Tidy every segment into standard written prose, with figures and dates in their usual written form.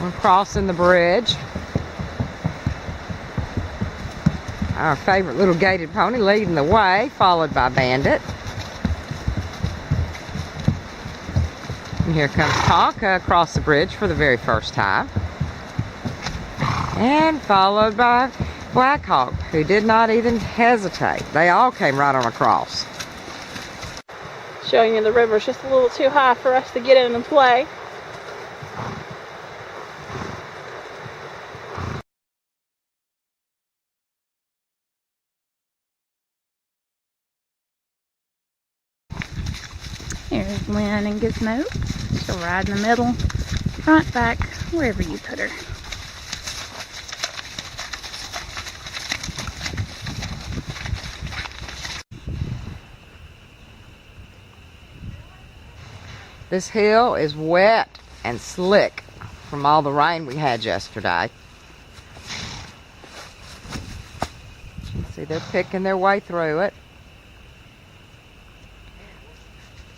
We're crossing the bridge. Our favorite little gaited pony leading the way, followed by Bandit. And here comes Tonka across the bridge for the very first time. And followed by Blackhawk, who did not even hesitate. They all came right on across. Showing you the river's just a little too high for us to get in and play. Here's Lynn and Gizmo. She'll ride in the middle, front, back, wherever you put her. This hill is wet and slick from all the rain we had yesterday. You can see they're picking their way through it.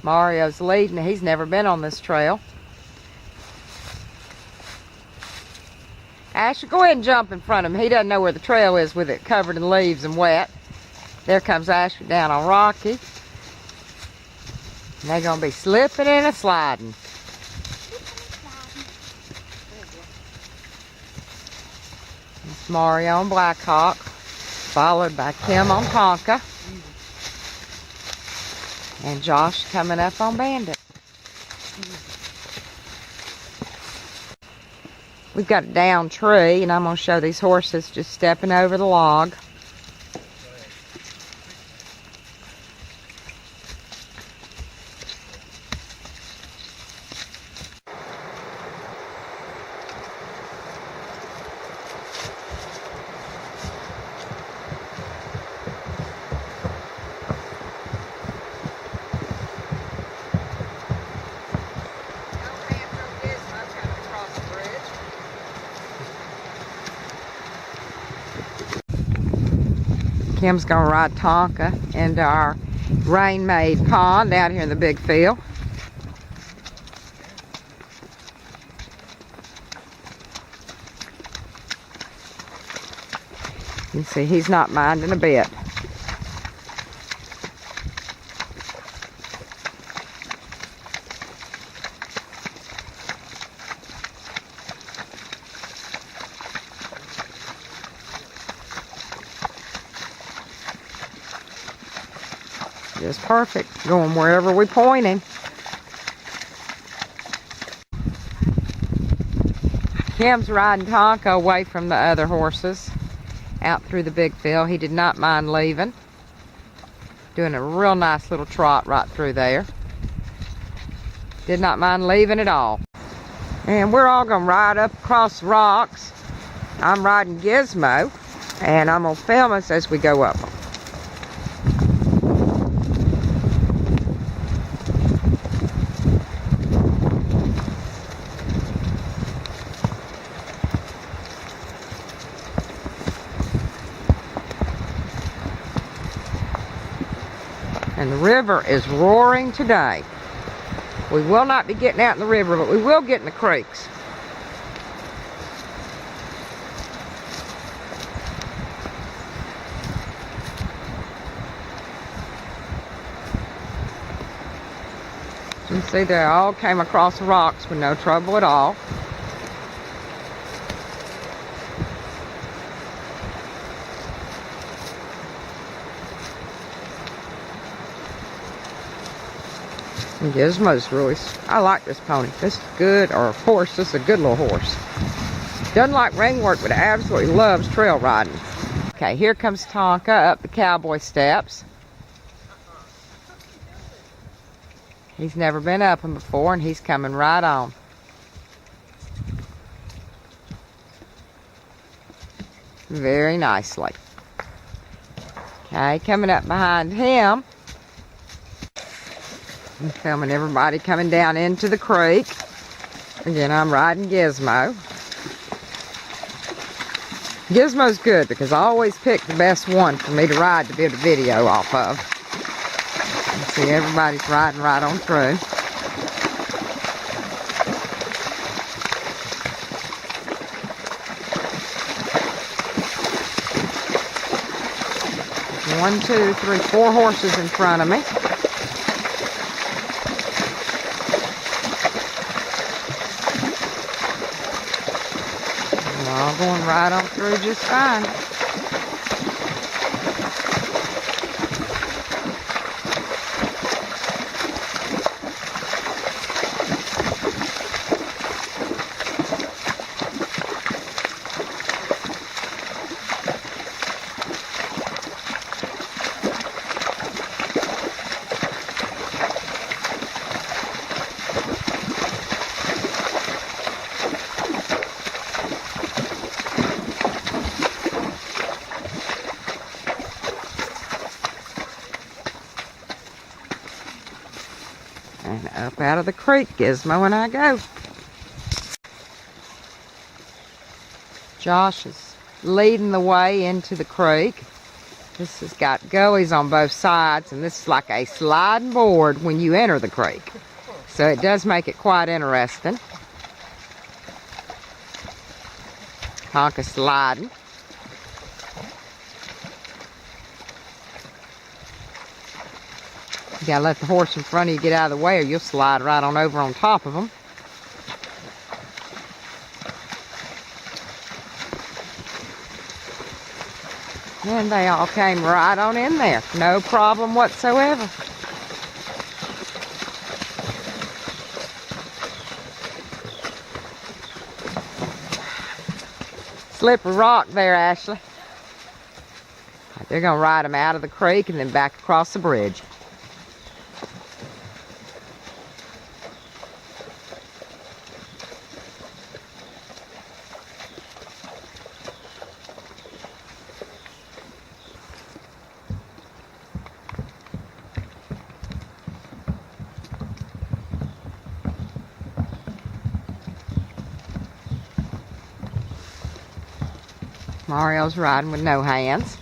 Mario's leading. He's never been on this trail. Asher, go ahead and jump in front of him. He doesn't know where the trail is with it covered in leaves and wet. There comes Asher down on Rocky. And they're going to be slipping and sliding. It's Mario on Blackhawk, followed by Kim on Tonka. And Josh coming up on Bandit. We've got a down tree, and I'm going to show these horses just stepping over the log. Kim's going to ride Tonka into our rain-made pond out here in the big field. You can see he's not minding a bit. Just perfect, going wherever we point him. Kim's riding Tonka away from the other horses out through the big field. He did not mind leaving. Doing a real nice little trot right through there. Did not mind leaving at all. And we're all going to ride up across the rocks. I'm riding Gizmo, and I'm going to film us as we go up. And the river is roaring today. We will not be getting out in the river, but we will get in the creeks. You can see they all came across the rocks with no trouble at all. And Gizmo's really, I like this pony. This is good, or horse, this is a good little horse. Doesn't like ring work, but absolutely loves trail riding. Okay, here comes Tonka up the cowboy steps. He's never been up them before, and he's coming right on. Very nicely. Okay, coming up behind him. I'm filming everybody coming down into the creek. Again, I'm riding Gizmo. Gizmo's good because I always pick the best one for me to ride to build a video off of. You see everybody's riding right on through. One, two, three, 4 horses in front of me. They're all going right on through just fine. And up out of the creek, Gizmo and I go. Josh is leading the way into the creek. This has got gullies on both sides, and this is like a sliding board when you enter the creek. So it does make it quite interesting. Tonka sliding. You gotta let the horse in front of you get out of the way, or you'll slide right on over on top of them. And they all came right on in there. No problem whatsoever. Slippery rock there, Ashley. They're going to ride them out of the creek and then back across the bridge. Mario's riding with no hands.